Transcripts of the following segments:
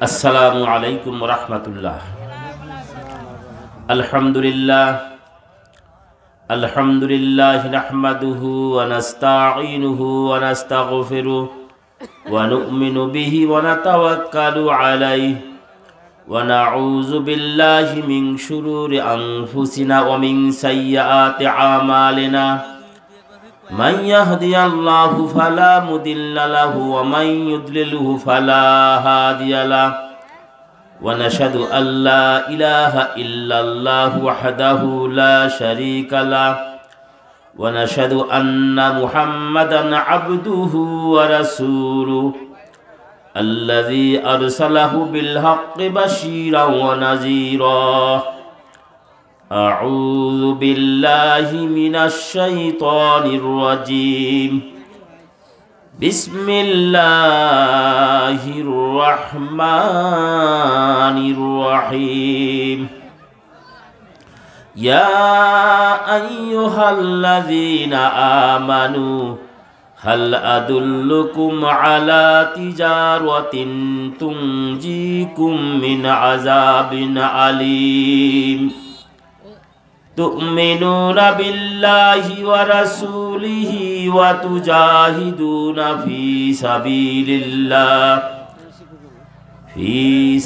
আসসালামু আলাইকুম ওয়া রাহমাতুল্লাহ। আলহামদুলিল্লাহ নাহমাদুহু ওয়া নাস্তাঈনুহু ওয়া নাস্তাগফিরুহু ওয়া নু'মিনু বিহি ওয়া নাতাওয়াক্কালু আলাইহি ওয়া নাউযু বিল্লাহি মিন শুরুরি আনফুসিনা ওয়া মিন সাইয়্যাতি আমালিনা। মান ইয়াহদিয়াল্লাহু ফালা মুদিল্লা লাহু ওয়া মান ইউদ্লিলহু ফালা হাদিয়া লাহু। ওয়া নাশহাদু আল্লা ইলাহা ইল্লাল্লাহু ওয়াহদাহু লা শারীকা লাহু ওয়া নাশহাদু আন্না মুহাম্মাদান আবদুহু ওয়া রাসূলুহু আল্লাযী আরসালাহু বিল হাক্কি বাশীরান ওয়া নাযীরা। আউযু বিল্লাহি মিনাশ শাইতানির রাজীম। বিসমিল্লাহির রহমানির রহিম। ইয়া আইয়ুহাল্লাযীনা আমানু হাল আদুল্লুকুম আলা তিজারাতিন তুনজিকুম মিন আযাবিন আলীম। তু'মিনুনা বিল্লাহি ওয়া রাসূলিহি ওয়া তুজাহিদুনা ফি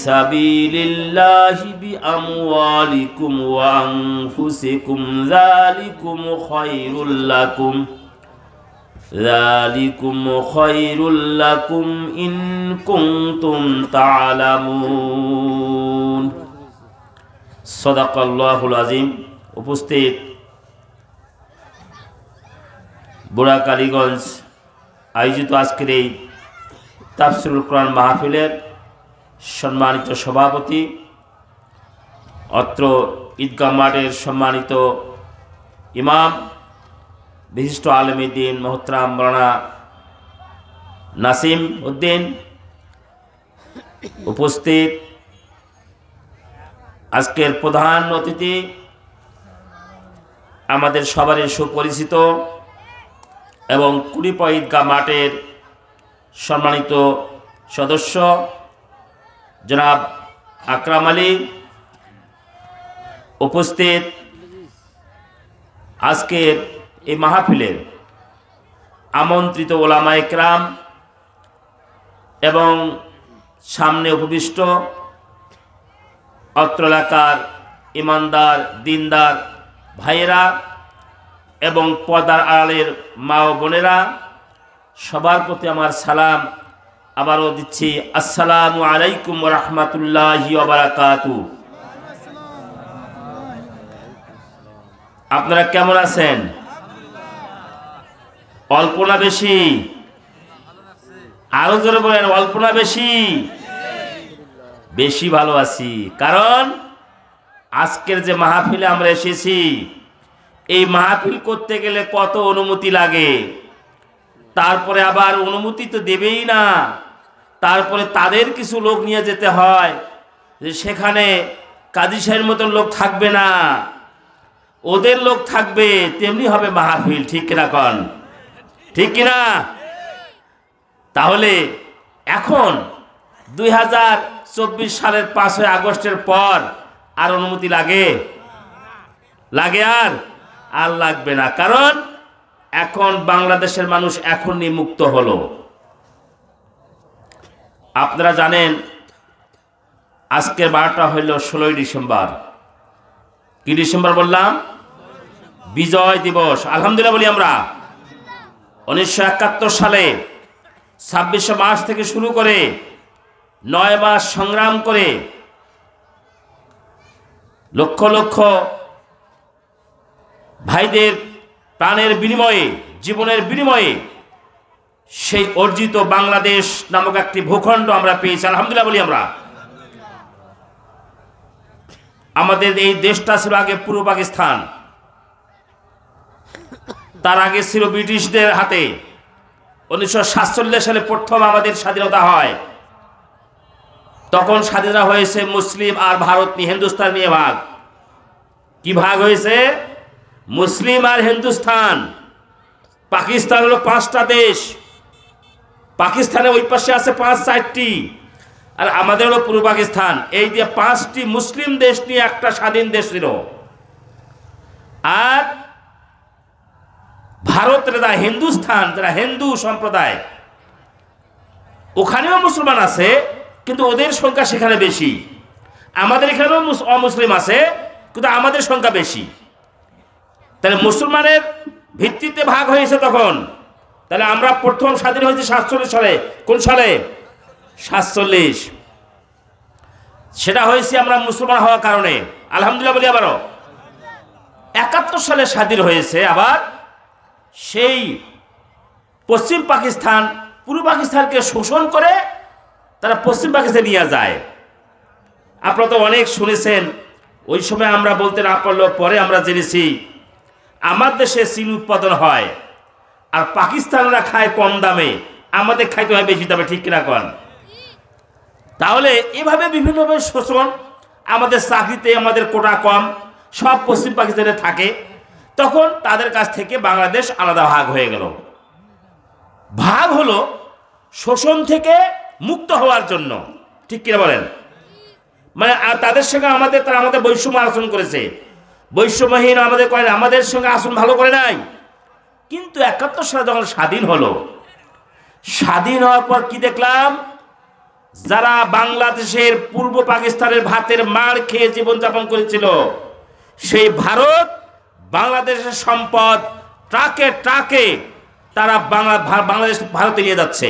সাবিলিল্লাহি বিআমওয়ালিকুম ওয়া আনফুসিকুম যালিকুম খায়রুল লাকুম ইন কুনতুম তা'লামুন। সাদাকাল্লাহুল আযীম। উপস্থিত বুড়া কালীগঞ্জ আয়োজিত আজকের এই তাফসীরুল কোরআন মাহফিলের সম্মানিত সভাপতি, অত্র ঈদগাহ মাঠের সম্মানিত ইমাম, বিশিষ্ট আলেমে দ্বীন মুহতারাম মাওলানা নাসিম উদ্দিন, উপস্থিত আজকের প্রধান অতিথি, আমাদের সবারই সুপরিচিত এবং কুড়িপা ঈদগাহ মাঠের সম্মানিত সদস্য জনাব আকরাম আলী, উপস্থিত আজকের এই মাহফিলের আমন্ত্রিত ওলামায়ে কেরাম এবং সামনে উপবিষ্ট অত্র এলাকার ইমানদার দিনদার ভাইয়েরা এবং পর্দার আড়ালের মা ও বোনেরা, সবার প্রতি আমার সালাম আবারও দিচ্ছি। আসসালামু আলাইকুম ওয়া রাহমাতুল্লাহি ওয়া বারাকাতুহু। আপনারা কেমন আছেন? অল্প না বেশি? আরো জোরে বলেন, অল্প না বেশি? বেশি ভালো আছি। কারণ আজকের যে মাহফিলে আমরা এসেছি, এই মাহফিল করতে গেলে কত অনুমতি লাগে, তারপরে আবার অনুমতি তো দেবেই না, তারপরে তাদের কিছু লোক নিয়ে যেতে হয় যে সেখানে কাজী সাহেবের মতন লোক থাকবে না, ওদের লোক থাকবে, তেমনি হবে মাহফিল। ঠিক কিনা কন? ঠিক কিনা? তাহলে এখন 2024 সালের 5ই আগস্টের পর আর অনুমতি লাগে? আর লাগবে না। কারণ এখন বাংলাদেশের মানুষ এখনই মুক্ত হলো। আপনারা জানেন আজকের 12টা হইল 16ই ডিসেম্বর। কি ডিসেম্বর বললাম? বিজয় দিবস। আলহামদুলিল্লাহ বলি আমরা। 1971 সালে 26শে মার্চ থেকে শুরু করে 9 মাস সংগ্রাম করে লক্ষ লক্ষ ভাইদের প্রাণের বিনিময়ে, জীবনের বিনিময়ে সেই অর্জিত বাংলাদেশ নামক একটি ভূখণ্ড আমরা পেয়েছি। আলহামদুলিল্লাহ বলি আমরা। আমাদের এই দেশটা ছিল আগে পূর্ব পাকিস্তান, তার আগে ছিল ব্রিটিশদের হাতে। 1947 সালে প্রথম আমাদের স্বাধীনতা হয়। তখন স্বাধীনতা হয়েছে মুসলিম আর ভারত নিয়ে, হিন্দুস্তান নিয়ে ভাগ। কি ভাগ হয়েছে? মুসলিম আর হিন্দুস্তান। পাকিস্তান হলো 5টা দেশ, পাকিস্তানের ওই পাশে আছে 5-4টি, আর আমাদের হলো পূর্ব পাকিস্তান। এই যে 5টি মুসলিম দেশ নিয়ে একটা স্বাধীন দেশ ছিল। আর ভারতের যারা হিন্দুস্থান, যারা হিন্দু সম্প্রদায়, ওখানেও মুসলমান আছে, কিন্তু ওদের সংখ্যা সেখানে বেশি। আমাদের এখানেও অমুসলিম আছে, কিন্তু আমাদের সংখ্যা বেশি। তাহলে মুসলমানের ভিত্তিতে ভাগ হয়েছে তখন। তাহলে আমরা প্রথম স্বাধীন হয়েছি 47 সালে। কোন সালে? 47। সেটা হয়েছে আমরা মুসলমান হওয়ার কারণে, আলহামদুলিল্লাহ বলি। আবারও 71 সালে স্বাধীন হয়েছে। আবার সেই পশ্চিম পাকিস্তান পূর্ব পাকিস্তানকে শোষণ করে তারা পশ্চিম পাকিস্তানে নিয়ে যায়। আপনারা তো অনেক শুনেছেন, ওই সময় আমরা বলতে না পারলেও পরে আমরা জেনেছি আমার দেশে চিনি উৎপাদন হয়, আর পাকিস্তানরা খায় কম দামে, আমাদের খাইতে হয় বেশি দামে, ঠিক কিনা কন? তাহলে এভাবে বিভিন্নভাবে শোষণ, আমাদের চাকরিতে আমাদের কোটা কম, সব পশ্চিম পাকিস্তানে থাকে। তখন তাদের কাছ থেকে বাংলাদেশ আলাদা ভাগ হয়ে গেল। ভাগ হলো শোষণ থেকে মুক্ত হওয়ার জন্য, ঠিক কিনা বলেন? মানে তাদের সঙ্গে আমাদের, তারা আমাদের বৈষম্য আচরণ করেছে, বৈষম্যহীন আমাদের করে, আমাদের সঙ্গে আচরণ ভালো করে নাই। কিন্তু 71 সালে যখন স্বাধীন হলো, স্বাধীন হওয়ার পর কি দেখলাম? যারা বাংলাদেশের পূর্ব পাকিস্তানের ভাতের মার খেয়ে জীবনযাপন করেছিল, সেই ভারত বাংলাদেশের সম্পদ ট্রাকে ট্রাকে তারা বাংলাদেশ ভারতে নিয়ে যাচ্ছে।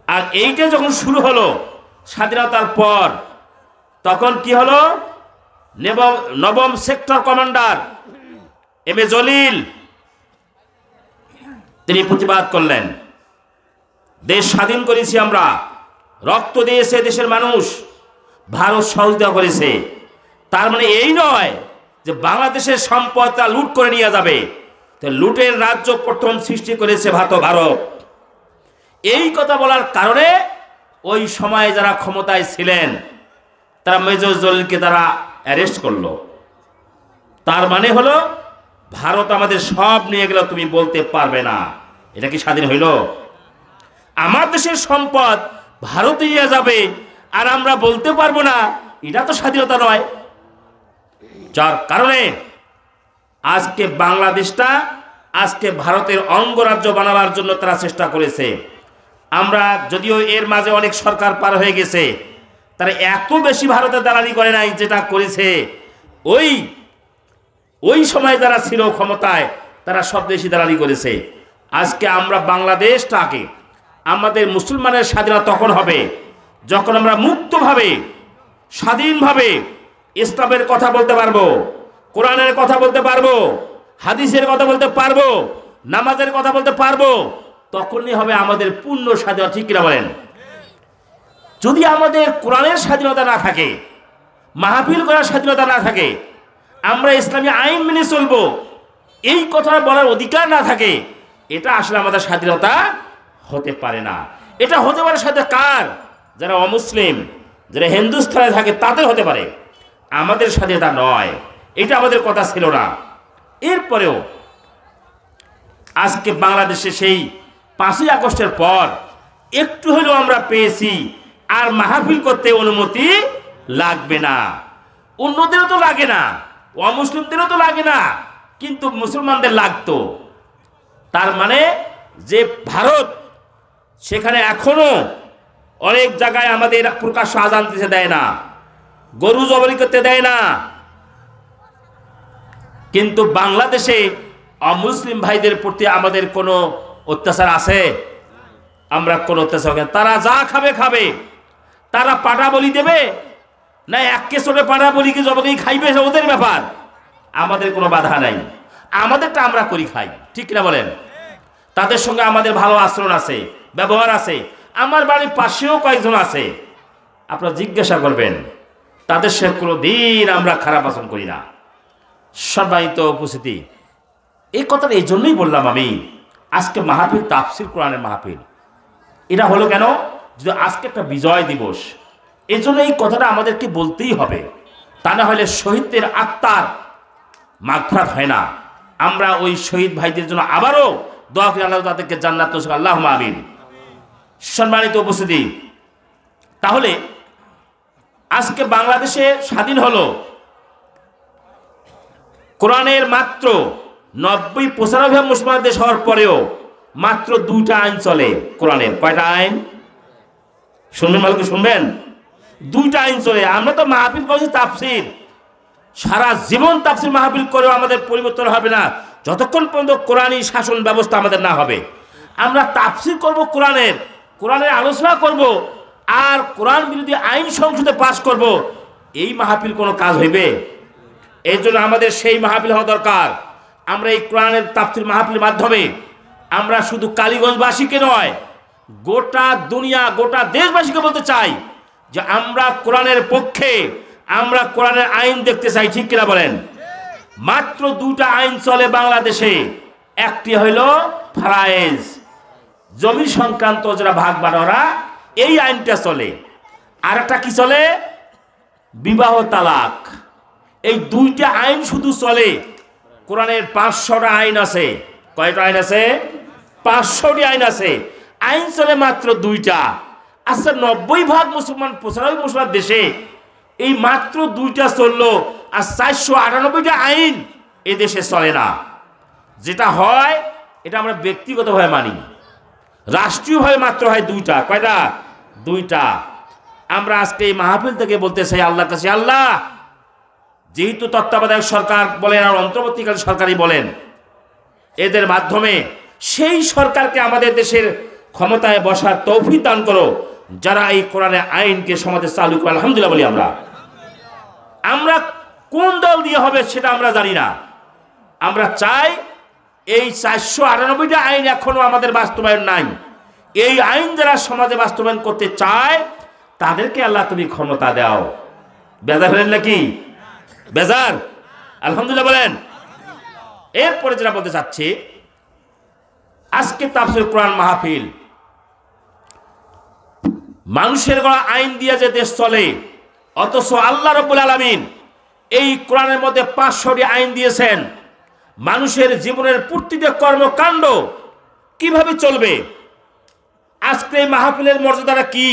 আর এইটা যখন শুরু হলো স্বাধীনতার পর, তখন কি হলো? নবম sector commander M A Jalil তিনি প্রতিবাদ করলেন, দেশ স্বাধীন করেছি আমরা, রক্ত দিয়েছে দেশের মানুষ, ভারত সহযোগিতা করেছে। তার মানে এই নয় যে বাংলাদেশের সম্পদ তা লুট করে নিয়ে যাবে। তো লুটের রাজ্য প্রথম সৃষ্টি করেছে ভারত। এই কথা বলার কারণে ওই সময়ে যারা ক্ষমতায় ছিলেন তারা মেজর জলিলকে তারা অ্যারেস্ট করলো। তার মানে হলো ভারত আমাদের সব নিয়ে গেল, তুমি বলতে পারবে না। এটা কি স্বাধীন হইল? আমার দেশের সম্পদ ভারতে নিয়ে যাবে আর আমরা বলতে পারবো না, এটা তো স্বাধীনতা নয়। যার কারণে আজকে বাংলাদেশটা আজকে ভারতের অঙ্গরাজ্য বানাবার জন্য তারা চেষ্টা করেছে। আমরা যদিও এর মাঝে অনেক সরকার পার হয়ে গেছে, তারা এত বেশি ভারতের দালালি করে নাই যেটা করেছে ওই সময় যারা ছিল ক্ষমতায়, তারা সব দেশই দালালি করেছে। আজকে আমরা বাংলাদেশটাকে, আমাদের মুসলমানের স্বাধীনতা তখন হবে যখন আমরা মুক্তভাবে স্বাধীনভাবে ইসলামের কথা বলতে পারবো, কোরআনের কথা বলতে পারবো, হাদিসের কথা বলতে পারবো, নামাজের কথা বলতে পারবো। তখনই হবে আমাদের পূর্ণ স্বাধীনতা, ঠিক কিনা বলেন? যদি আমাদের কোরআনের স্বাধীনতা না থাকে, মাহফিল করার স্বাধীনতা না থাকে, আমরা ইসলামী আইন মেনে চলবো, এই কথা বলার অধিকার না থাকে, এটা আসলে আমাদের স্বাধীনতা হতে পারে না। এটা হতে পারে সাথে কার? যারা অমুসলিম, যারা হিন্দুস্থানে থাকে তাদের হতে পারে, আমাদের স্বাধীনতা নয়। এটা আমাদের কথা ছিল না। এরপরেও আজকে বাংলাদেশে সেই 5ই আগস্টের পর একটু হলেও আমরা পেয়েছি আর মাহফিল করতে অনুমতি লাগবে না। অন্যদেরও তো লাগে না, অমুসলিমদেরও তো লাগে না, কিন্তু মুসলমানদের লাগতো। তার মানে যে ভারত সেখানে এখনো অনেক জায়গায় আমাদের প্রকাশ্য আজান দিতে দেয় না, গরু জবাই করতে দেয় না, কিন্তু বাংলাদেশে অমুসলিম ভাইদের প্রতি আমাদের কোনো অত্যাচার আছে? আমরা কোনো অত্যাচার, তারা যা খাবে খাবে, তারা পাটা বলি দেবে না, এক কেসরে পাটা বলি কি জবাই খাইবে, ওদের ব্যাপার, আমাদের কোনো বাধা নাই। আমাদেরটা আমরা করি খাই, ঠিক না বলেন? তাদের সঙ্গে আমাদের ভালো আচরণ আছে, ব্যবহার আছে। আমার বাড়ির পাশেও কয়েকজন আছে, আপনারা জিজ্ঞাসা করবেন, তাদের সঙ্গে কোনো দিন আমরা খারাপ আচরণ করি না। সম্মানিত উপস্থিতি, এই কথাটা এই জন্যই বললাম আমি, আজকে মাহফিল তাফসীর কোরআনের মাহফিল। এটা হলো কেন? যদি আজকে একটা বিজয় দিবস, এই জন্য এই কথাটা আমাদেরকে বলতেই হবে। তা না হলে শহীদদের আত্মার মাগফিরাত হয় না। আমরা ওই শহীদ ভাইদের জন্য আবারও দোয়া করি আল্লাহ তাদেরকে জান্নাত নসিব, আল্লাহুম্মা আমিন। সম্মানিত উপস্থিতি, তাহলে আজকে বাংলাদেশে স্বাধীন হলো, কোরআনের মাত্র 90-95 মুসলমান দেশ হওয়ার পরেও মাত্র 2টা আইন চলে কোরআনের। কয়টা আইন শুনবেন? ভালো করে শুনবেন, 2টা আইন চলে। আমরা তো মাহফিল করেছি তাফসির, সারা জীবন তাফসির মাহফিল করেও আমাদের পরিবর্তন হবে না যতক্ষণ পর্যন্ত কোরআনী শাসন ব্যবস্থা আমাদের না হবে। আমরা তাফসির করব কোরআনের আলোচনা করব, আর কোরআন বিরোধী আইন সংসদে পাস করব, এই মাহফিল কোনো কাজ হইবে? এই জন্য আমাদের সেই মাহফিল হওয়া দরকার। আমরা এই কোরআনের তাফসির মাহফিলের মাধ্যমে আমরা শুধু কালীগঞ্জবাসীকে নয়, গোটা দুনিয়া, গোটা দেশবাসীকে বলতে চাই যে আমরা কোরআনের পক্ষে, আমরা কোরআনের আইন দেখতে চাই। ঠিক কিনা বলেন? মাত্র 2টা আইন চলে বাংলাদেশে। একটি হইল ফারায়েজ, জমি সংক্রান্ত যারা ভাগ বাটোয়ারা, এই আইনটা চলে। আর একটা কি চলে? বিবাহ তালাক। এই 2টা আইন শুধু চলে। কোরআনের 500টা আইন আছে। কয়টা আইন আছে? 500টি আইন আছে। আইন চলে মাত্র 2টা। আচ্ছা, 90% মুসলমান, 95% মুসলমান দেশে এই মাত্র 2টা চললো, আর 498টা আইন এ দেশে চলে না। যেটা হয় এটা আমরা ব্যক্তিগতভাবে মানি, রাষ্ট্রীয়ভাবে মাত্র হয় 2টা। কয়টা? 2টা। আমরা আজকে এই মাহফিল থেকে বলতে চাই আল্লাহর কাছে, আল্লাহ, যেহেতু তত্ত্বাবধায়ক সরকার বলেন আর অন্তর্বর্তীকালীন সরকারই বলেন, এদের মাধ্যমে সেই সরকারকে আমাদের দেশের ক্ষমতায় বসার তৌফিক দান করো, যারা এই কোরআনের আইনকে সমাজে চালু করে। আলহামদুলিল্লাহ বলি আমরা। আমরা কোন দল দিয়ে হবে সেটা আমরা জানি না। আমরা চাই এই 498টা আইন এখনো আমাদের বাস্তবায়ন নাই। এই আইন যারা সমাজে বাস্তবায়ন করতে চায় তাদেরকে আল্লাহ তুমি ক্ষমতা দাও। বেজার হলেন নাকি? বেজার? আলহামদুলিল্লাহ বলেন। এরপরে যেটা বলতে চাচ্ছি, আজকে তাফসীর কোরআন মাহফিল, মানুষের গড়া আইন দিয়ে যে দেশ চলে, অথচ আল্লাহ রাব্বুল আলামিন এই কোরআনের মধ্যে 500টি আইন দিয়েছেন। মানুষের জীবনের প্রতিটা কর্মকাণ্ড কিভাবে চলবে, আজকে এই মাহফিলের মর্যাদাটা কি,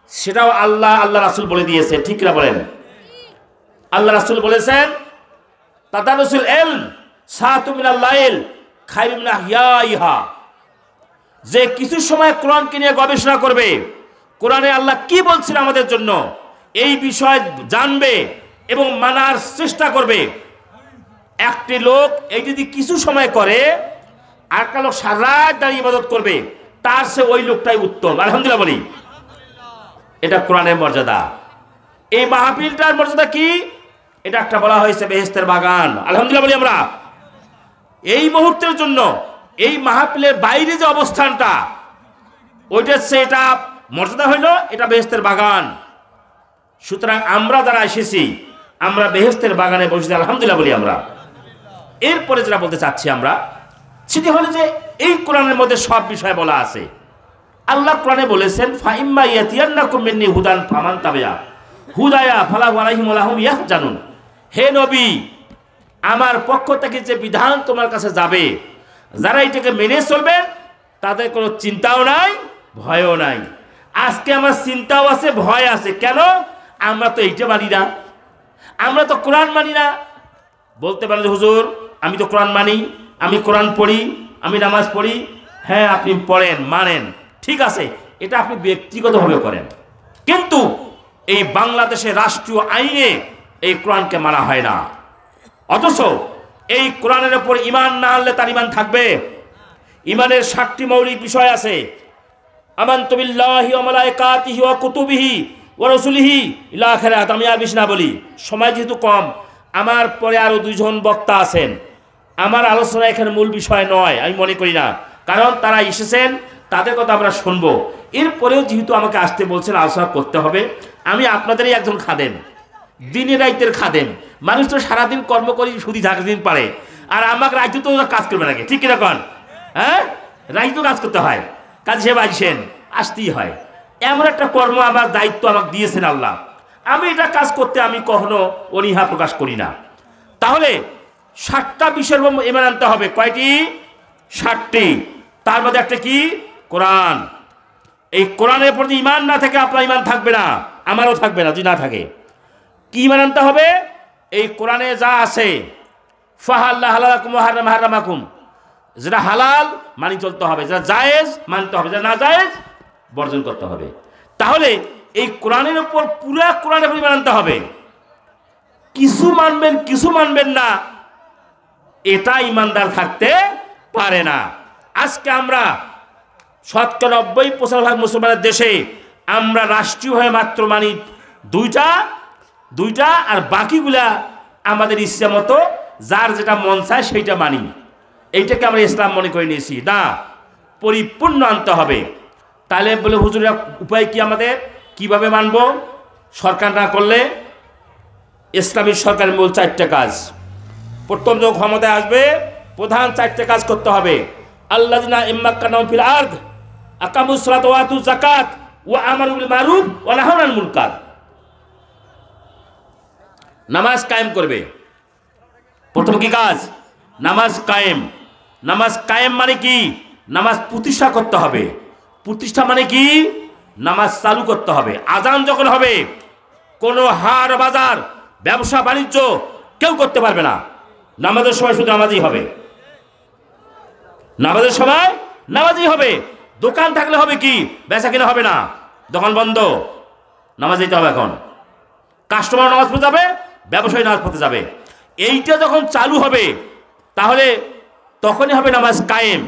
সেটাও আল্লাহ রাসূল বলে দিয়েছে। ঠিক না বলেন? আল্লাহ রাসূল বলেছেন, তাদারুসুল ইলম সাআতু মিনাল লাইল খায়রুম মিন ইহয়া, যে কিছু সময় কোরআনকে নিয়ে গবেষণা করবে, কোরআনে আল্লাহ কি বলছেন আমাদের জন্য এই বিষয় জানবে এবং মানার চেষ্টা করবে। একটি লোক এই যদি কিছু সময় করে, আর একটা লোক সারা রাত দাঁড়িয়ে ইবাদত করবে, তার সে ওই লোকটাই উত্তম। আলহামদুলিল্লাহ বলি। এটা কোরআনের মর্যাদা। এই মাহফিলটার মর্যাদা কি? এটা একটা বলা হয়েছে বেহেশতের বাগান। আলহামদুলিল্লাহ বলি আমরা। এই মুহূর্তের জন্য এই মাহফিলের বাইরে যে অবস্থানটা, ওইটা সেটা মর্যাদা হইল এটা বেহেশতের বাগান। সুতরাং আমরা যারা এসেছি, আমরা বেহেশতের বাগানে বসেছি। আলহামদুলিল্লাহ বলি আমরা। এরপরে যেটা বলতে চাচ্ছি আমরা, সেটি হলো যে এই কোরআনের মধ্যে সব বিষয় বলা আছে। আল্লাহ কোরআনে বলেছেন, ফাইম্মা ইয়াতিয়ান্নাকুম মিন্নি হুদান ফামান তাবিয়া হুদায়া ফালাহু আলাইহিম ওয়া লাহুম ইয়াহজানুন। হে নবী, আমার পক্ষ থেকে যে বিধান তোমার কাছে যাবে, যারা এটাকে মেনে চলবেন তাদের কোনো চিন্তাও নাই, ভয়ও নাই। আজকে আমার চিন্তাও আছে, ভয় আছে। কেন? আমরা তো এইটা মানি না, আমরা তো কোরআন মানি না। বলতে পারেন যে হুজুর, আমি তো কোরআন মানি, আমি কোরআন পড়ি, আমি নামাজ পড়ি। হ্যাঁ, আপনি পড়েন, মানেন, ঠিক আছে, এটা আপনি ব্যক্তিগতভাবে করেন, কিন্তু এই বাংলাদেশের রাষ্ট্রীয় আইনে এই কোরআনকে মানা হয় না। অথচ এই কোরআনের উপর ঈমান না আনলে তার ঈমান থাকবে। ঈমানের 7টি মৌলিক বিষয় আছে। আমানতু বিল্লাহি ওয়া মালাইকাতিহি ওয়া কুতুবিহি ওয়া রাসূলিহি ইলা আখিরাত। আমি আর বেশি না বলি, সময় যেহেতু কম। আমার পরে আরো 2 জন বক্তা আছেন। আমার আলোচনা এখানে মূল বিষয় নয়, আমি মনে করি না, কারণ তারা এসেছেন, তাদের কথা আমরা শুনবো। এরপরেও যেহেতু আমাকে আসতে বলছেন, আলোচনা করতে হবে। আমি আপনাদেরই একজন খাদেম, দিনের রাইতের খাদেম। মানুষ তো সারাদিন কর্ম করি, শুধু দিন পারে, আর আমাকে রাইতে তো কাজ করবে নাকি? ঠিক কিরকম? হ্যাঁ, রাইতে তো কাজ করতে হয়, কাজ হিসেবে আসছেন, আসতেই হয়। এমন একটা কর্ম, আমার দায়িত্ব আমাকে দিয়েছেন আল্লাহ। আমি এটা কাজ করতে আমি কখনো অনীহা প্রকাশ করি না। তাহলে 7টা বিষয়ের ঈমান আনতে হবে। কয়টি? 60টি, তার মধ্যে একটা কি? কোরআন। এই কোরআনের প্রতি ঈমান না থাকে আপনার ঈমান থাকবে না, আমারও থাকবে না যদি না থাকে। কি ঈমান আনতে হবে? এই কোরআনে যা আছে, ফাহাল্লা হালালাকুম ওয়া হারামা হারামাকুম, যেটা হালাল মানি চলতে হবে, যেটা জায়েজ মানতে হবে, যেটা না জায়েজ বর্জন করতে হবে। তাহলে এই কোরআনের উপর পুরা কোরআনের উপর ঈমান আনতে হবে। কিছু মানবেন কিছু মানবেন না, এটা ঈমানদার থাকতে পারে না। আজকে আমরা 90-95% মুসলমানের দেশে আমরা রাষ্ট্রীয় হয়ে মাত্র মানি দুইটা, আর বাকিগুলা আমাদের ইচ্ছা মতো যার যেটা মন চায় সেইটা মানি। এইটাকে আমরা ইসলাম মনে করে নিয়েছি না, পরিপূর্ণ আনতে হবে। তাহলে বলে হুজুরের উপায় কি? আমাদের কিভাবে মানব? সরকার না করলে ইসলামী সরকারের মূল 4টা কাজ। প্রথম যখন ক্ষমতায় আসবে প্রধান 4টা কাজ করতে হবে। আল্লাযিনা ইম্মাক্কানাহুম ফিল আরদ আকামুস সালাতা ওয়া আতুজ যাকাত ওয়া আমারু বিল মারুফ ওয়া নাহাউ আনিল মুনকার। নামাজ কায়েম করবে। প্রথম কি কাজ? নামাজ কায়েম। নামাজ কায়েম মানে কি? নামাজ প্রতিষ্ঠা করতে হবে। প্রতিষ্ঠা মানে কি? নামাজ চালু করতে হবে। আজান যখন হবে কোনো হাট বাজার ব্যবসা বাণিজ্য কেউ করতে পারবে না। নামাজের সময় শুধু নামাজই হবে, নামাজের সময় নামাজই হবে। দোকান থাকলে হবে কি? বেচা কিনা হবে না, দোকান বন্ধ, নামাজ দিতে হবে। এখন কাস্টমার নামাজ পড়তে যাবে, ব্যবসায়ী নামাজ পড়তে যাবে। এইটা যখন চালু হবে তাহলে তখনই হবে নামাজ কায়েম।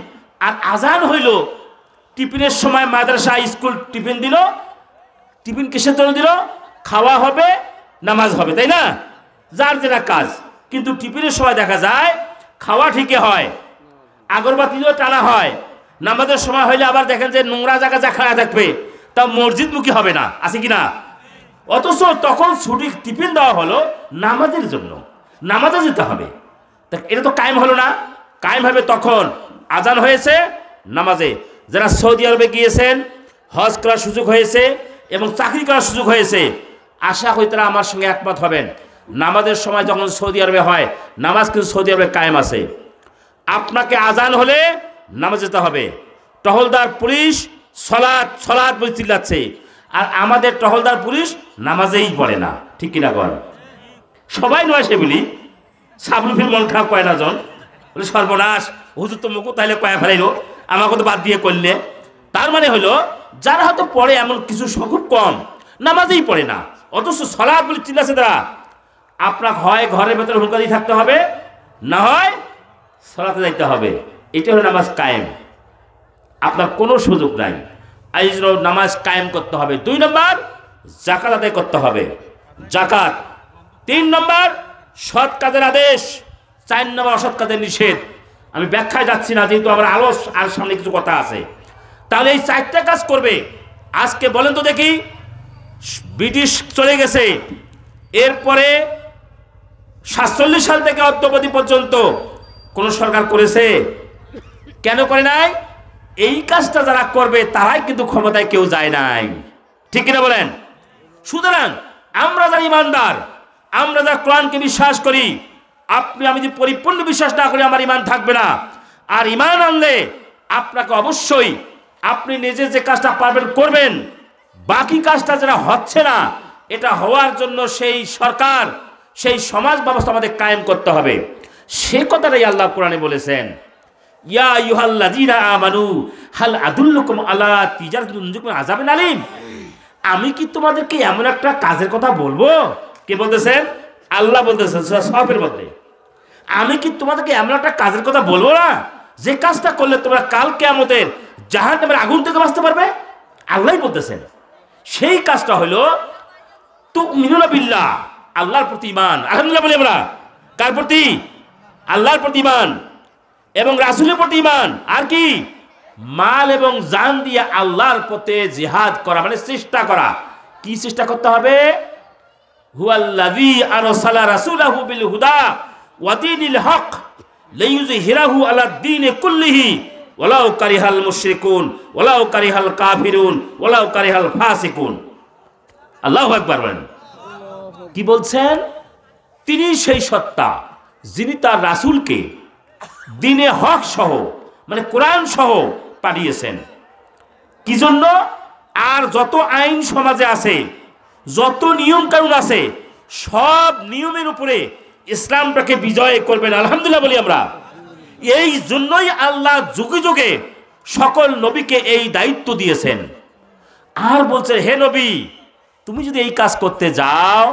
আর আজান হইল টিফিনের সময়, মাদ্রাসা স্কুল টিফিন দিল, টিফিন কিসের জন্য দিল? খাওয়া হবে, নামাজ হবে, তাই না? যার যেটা কাজ। কিন্তু টিফিনের সময় দেখা যায় খাওয়া ঠিকই হয়, আগরবাতিও টানা হয়, নামাজের সময় হইলে আবার দেখেন যে নোংরা জায়গা যা খাওয়া থাকবে, তা মসজিদমুখী হবে না, আছে কি না? অথচ তখন ছুটি টিফিন দেওয়া হলো নামাজের জন্য, নামাজে যেতে হবে। এটা তো কায়েম হলো না। কায়েম হবে তখন আজান হয়েছে নামাজে। যারা সৌদি আরবে গিয়েছেন, হজ করার সুযোগ হয়েছে এবং চাকরি করার সুযোগ হয়েছে, আশা করি তারা আমার সঙ্গে একমত হবেন। নামাজের সময় যখন সৌদি আরবে হয়, নামাজ কিন্তু সৌদি আরবে কায়েম আছে। আপনাকে আজান হলে নামাজ যেতে হবে। টহলদার পুলিশ সলাৎ সলাৎ বলে চিল্লাচ্ছে, আর আমাদের টহলদার পুলিশ নামাজেই পড়ে না, ঠিক কিনা বল? সবাই নয় সে বলি, সাবলুফির মন খারাপ কয় না জন বলে সর্বনাশ, হুজুর তো মুখো তাইলে কয়া ফেলাইলো, আমাকে তো বাদ দিয়ে করলে। তার মানে হলো যারা হয়তো পড়ে এমন কিছু খুব কম, নামাজেই পড়ে না, অথচ সলাৎ বলে চিল্লাচ্ছে তারা। আপনার হয় ঘরের ভেতরে হুঁকারি থাকতে হবে, না হয় সলাতে যাইতে হবে। এটা হলো নামাজ কায়েম। আপনার কোনো সুযোগ নাই, আইজ নামাজ কায়েম করতে হবে। 2 নম্বর জাকাত আদায় করতে হবে, জাকাত। 3 নম্বর সৎ কাজের আদেশ, 4 নম্বর অসৎ কাজের নিষেধ। আমি ব্যাখ্যায় যাচ্ছি না, যেহেতু আমার আর সামনে কিছু কথা আছে। তাহলে এই 4টা কাজ করবে। আজকে বলেন তো দেখি, ব্রিটিশ চলে গেছে, এরপরে 47 সাল থেকে অদ্যাবধি পর্যন্ত কোন সরকার করেছে? কেন করে নাই? এই কাজটা যারা করবে তারাই কিন্তু ক্ষমতায় কেউ যায় নাই, ঠিক কিনা বলেন? সুতরাং আমরা যারা ইমানদার, আমরা যারা কোরআনকে বিশ্বাস করি, আপনি আমি যদি পরিপূর্ণ বিশ্বাস না করি আমার ইমান থাকবে না। আর ইমান আনলে আপনাকে অবশ্যই আপনি নিজে যে কাজটা পারবেন করবেন, বাকি কাজটা যেটা হচ্ছে না এটা হওয়ার জন্য সেই সরকার, সেই সমাজ ব্যবস্থা আমাদের কায়েম করতে হবে। সে কথাটাই আল্লাহ কোরআনে বলেছেন, ইয়া আইয়ুহাল্লাযীনা আমানু হাল আদুল্লুকুম আলা তিজারাতিন তুনজিকুম মিন আযাবিন আলীম। আমি কি তোমাদেরকে এমন একটা কাজের কথা বলবো? কে বলতেছেন? আল্লাহ বলতেছেন সূরা সফের মধ্যে, আমি কি তোমাদেরকে এমন একটা কাজের কথা বলবো না যে কাজটা করলে তোমরা কাল কিয়ামতের জাহান্নামের আগুন থেকে বাঁচতে পারবে? আল্লাহই বলতেছেন। সেই কাজটা হলো তুমিনুনা বিল্লাহ, আল্লাহর প্রতি ঈমান। আলহামদুলিল্লাহ বলি আমরা, কার প্রতি? আল্লাহর প্রতি ঈমান এবং রাসূলের প্রতি ঈমান। আর কি? মাল এবং জান দিয়ে আল্লাহর পথে জিহাদ করা, মানে চেষ্টা করা। কি চেষ্টা করতে হবে? হুয়াল্লাযী আরসালা রাসূলাহু বিল হুদা ওয়া দীনিল হক লিইয়ুযহিরাহু আলা দ্বীনি কুল্লিহি ওয়ালাউ কারিহাল মুশরিকুন ওয়ালাউ কারিহাল কাফিরুন ওয়ালাউ কারিহাল ফাসিকুন। আল্লাহু আকবার বলেন। কি বলছেন? তিনি সেই সত্তা যিনি তার রাসূলকে দ্বীনে হক সহ মানে কোরআন সহ পাঠিয়েছেন। কি জন্য? আর যত আইন সমাজে আছে, যত নিয়ম কানুন আছে, সব নিয়মের উপরে ইসলামটাকে বিজয় করবেন। আলহামদুলিল্লাহ বলি আমরা। এই জন্যই আল্লাহ যুগে যুগে সকল নবীকে এই দায়িত্ব দিয়েছেন। আর বলছে, হে নবী, তুমি যদি এই কাজ করতে যাও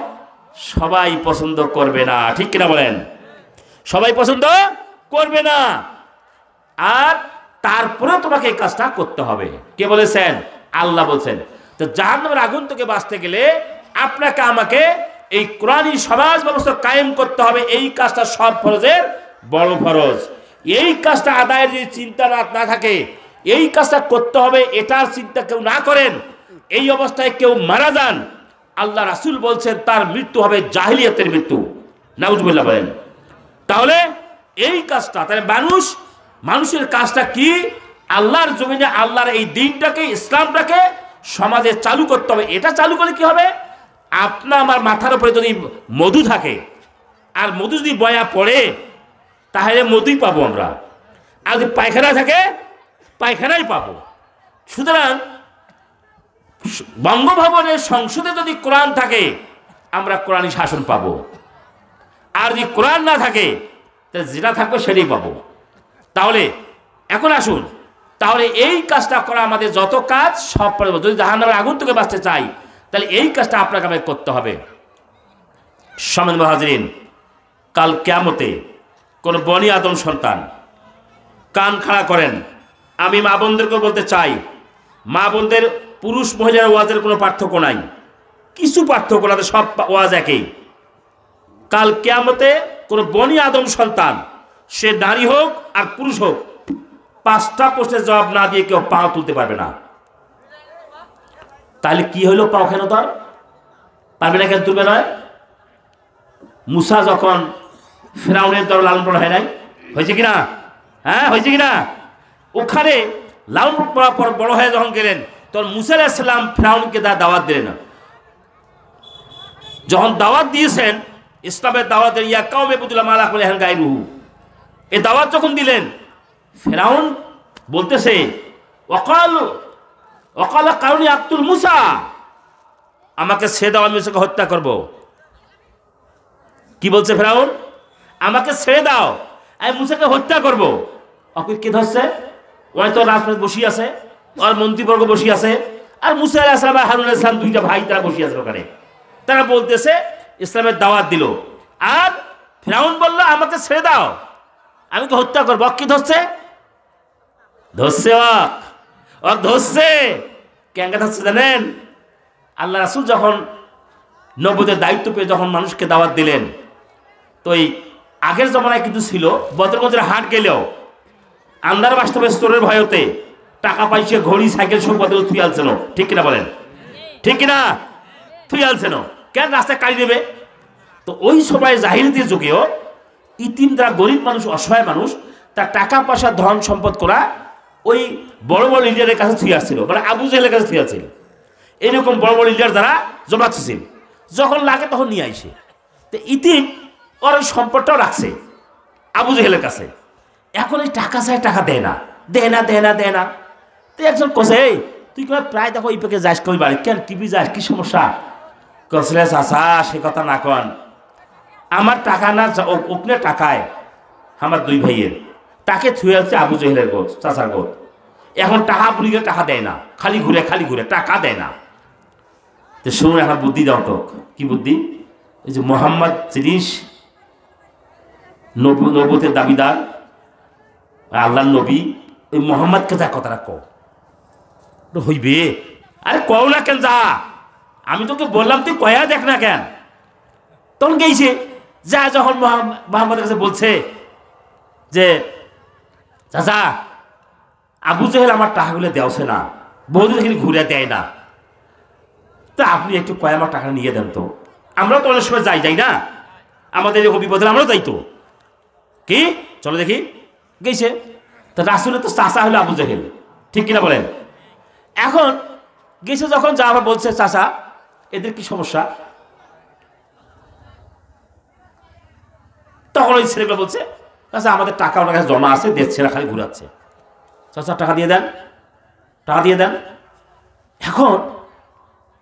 সবাই পছন্দ করবে না। ঠিক কিনা বলেন? সবাই পছন্দ করবে না। আর তারপরে তোমাকে এই কাজটা করতে হবে। কে বলেছেন? আল্লাহ বলছেন। তো জাহান্নামের আগুন থেকে বাঁচতে গেলে আপনাকে আমাকে এই কোরআনী সমাজ ব্যবস্থা কায়েম করতে হবে। এই কাজটা সব ফরজের বড় ফরজ। এই কাজটা আদায়ের যদি চিন্তা না থাকে, এই কাজটা করতে হবে এটার চিন্তা কেউ না করেন, এই অবস্থায় কেউ মারা যান, আল্লাহ রাসূল বলছেন তার মৃত্যু হবে জাহিলিয়াতের মৃত্যু। নাউজুবিল্লাহ বলেন। তাহলে এই কাজটা, তাহলে মানুষের কাজটা কি? আল্লাহর জমিনে আল্লাহর এই দিনটাকে, ইসলামটাকে সমাজে চালু করতে হবে। এটা চালু করলে কি হবে? আপনার আমার মাথার উপরে যদি মধু থাকে, আর মধু যদি বয়া পড়ে, তাহলে মধুই পাবো আমরা। আর যদি পায়খানা থাকে, পায়খানাই পাবো। সুতরাং বঙ্গভবনের সংসদে যদি কোরআন থাকে, আমরা কোরআনী শাসন পাবো। আর যদি কোরআন না থাকে, তাহলে যেটা থাকবে সেটাই পাবো। তাহলে এখন আসুন, তাহলে এই কাজটা করা আমাদের যত কাজ সব পারবো। যদি জাহান্নামের আগুন থেকে বাঁচতে চাই, তাহলে এই কাজটা আপনাকে আমাকে করতে হবে। সম্মানিত হাজরিন, কাল কিয়ামতে কোন বনি আদম সন্তান কান খাড়া করেন। আমি মা বোনদেরকে বলতে চাই, মা বোনদের পুরুষ মহিলার ওয়াজের কোনো পার্থক্য নাই, কিছু পার্থক্য না, সব ওয়াজ একই। কাল কিয়ামতে কোন বনি আদম সন্তান, সে নারী হোক আর পুরুষ হোক, 5টা প্রশ্নের জবাব না দিয়ে কেউ পা তুলতে পারবে না। তাহলে কি হইল? পাও কেন তার পারবে না, কেন তুলবে না? মুসা যখন ফেরাউনের দ্বারা লালন পালন হয় নাই, হয়েছে কিনা? হ্যাঁ, হয়েছে কিনা? ওখানে লালন পালন পর বড় হয়ে যখন গেলেন, তখন মুসা আলাইহিস সালাম ফেরাউনকে দাওয়াত দিলেন। যখন দাওয়াত দিয়েছেন, ইসলামের দাওয়াত, ইয়া কাউমে বুদুল্লাহ মালাক বলে হ্যাঁ গায়রুহু, এই দাওয়াত যখন দিলেন, ফেরাউন বলতেছে অকাল কারণে আব্দুল মুসা, আমাকে ছেড়ে দাও, আমি মুসাকে হত্যা করব। কি বলছে ফেরাউন? আমাকে ছেড়ে দাও, আমি মুসাকে হত্যা করব। অকির কে ধরছে? ওই তো রাজপথ বসি আছে, আর মন্ত্রীবর্গ বসি আছে, আর মুসা আলাইহিস সালাম আর হারুন আলাইহিস সালাম, দুইটা ভাই, তারা বসি আছে ওখানে। তারা বলতেছে ইসলামের দাওয়াত দিল, আর ফেরাউন বলল আমাকে ছেড়ে দাও, আমি তো হত্যা করবো। কি ধরছে? ধরছে ধরছে কেন ধরছে জানেন? আল্লাহ রাসূল যখন নবুয়তের দায়িত্ব পেয়ে যখন মানুষকে দাওয়াত দিলেন, তো এই আগের জমানায় কিন্তু ছিল, বদরগঞ্জের হাট গেলেও আন্দার বাস্তবে চোরের ভয়তে টাকা পয়সা, ঘড়ি, সাইকেল সব বদলে থুই আলছেন। ঠিক কিনা বলেন? ঠিক কিনা? থুই আলছেন কেন? রাস্তায় কাড়ি দেবে। তো ওই সময় জাহিলিয়াতের যুগেও ইতিম, যারা গরিব মানুষ, অসহায় মানুষ, তার টাকা পয়সা, ধন সম্পদ করা ওই বড় বড় লিডারের কাছে থুই আসছিল, মানে আবু জেহেলের কাছে থুই আসছিল। এরকম বড় বড় লিডার যারা জমাচ্ছিল, যখন লাগে তখন নিয়ে আইসে। তো ইতিম ওর ওই সম্পদটাও রাখছে আবু জেহেলের কাছে। এখন এই টাকা চাই, টাকা দেয় না, দেয় না, দেয় না, দেয় না। তো একজন কছে, এই তুই কেন প্রায় দেখো এই পেকে যাস, কই বাড়ি কেন টিভি যাস, কি সমস্যা? কসলে চাষা, সে কথা না কন, আমার টাকা না, ওপনে টাকায় আমার দুই ভাইয়ের তাকে থুয়ে আছে আবু জেহেলের গোত, চাষার গোত। এখন টাকা বুড়িকে টাকা দেয় না, খালি ঘুরে টাকা দেয় না। তো শুনুন, এখন বুদ্ধি দাও তো। কি বুদ্ধি? এই যে মোহাম্মদ জিনিস নবুয়তের দাবিদার, আল্লাহর নবী, ওই মোহাম্মদকে যা কথাটা কও হইবে। আরে কও না কেন, যা, আমি তোকে বললাম, তুই কয়া দেখ না কেন। তখন গেছে, যা যখন মোহাম্মদের কাছে বলছে যে চাচা, আবু জেহেল আমার টাকাগুলো দেওয়াছে না, বহুদিন দেখি ঘুরে দেয় না, তা আপনি একটু কয় আমার টাকা নিয়ে দেন তো, আমরাও তো অনেক সময় যাই না, আমাদের এরকম বিপদে আমরাও যাই তো, কি চলো দেখি। গেছে, তা রাসূলের তো চাচা হলো আবু জেহেল। ঠিক কিনা বলেন? এখন গেছে যখন, যা আবার বলছে চাচা এদের কি সমস্যা, তখন ওই ছেলেগুলো বলছে, আচ্ছা আমাদের টাকা ওনার কাছে জমা আছে, দেশ ছেড়া খালি ঘুরাচ্ছে। চাচা টাকা দিয়ে দেন, টাকা দিয়ে দেন। এখন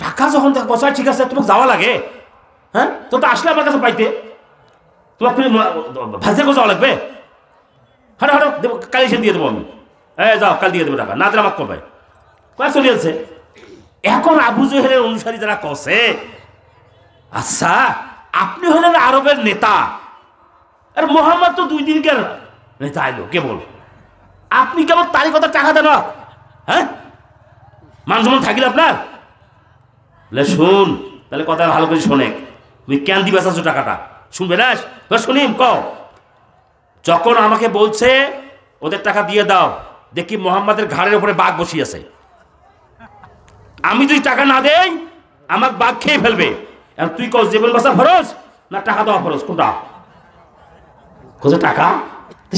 টাকা যখন বসায়, ঠিক আছে তোমাকে যাওয়া লাগে, হ্যাঁ তো আসলে আমার কাছে পাইতে তোমাকে ভাজে যাওয়া লাগবে, হাঁটো হাঁটো দেবো, কাল এসে দিয়ে দেবো আমি, যাও কাল দিয়ে দেবো টাকা, না দিলে আমাকে কবে কয়ে চলে যাচ্ছে। এখন আবু জেহেলের অনুসারী যারা কষে, আচ্ছা আপনি হলেন আরবের নেতা, আর মোহাম্মদ তো 2 দিনকার নেতা আইলো কেবল, আপনি কেবল তারই কথা টাকা দেন, হ্যাঁ মান সম্মান থাকিল আপনার? শুন তাহলে কথা ভালো করে শোনে, তুমি কেন দিবে চাচ্ছ টাকাটা, শুনবে না? শুনিম ক, যখন আমাকে বলছে ওদের টাকা দিয়ে দাও, দেখি মোহাম্মদের ঘাড়ের উপরে বাঘ বসিয়েছে, আমি যদি টাকা না দেই আমার বাঘ খেয়ে ফেলবে। তুই কস জীবন বাঁচা ফরজ না টাকা দেওয়া ফরজ, কোনটা? কোথায় টাকা,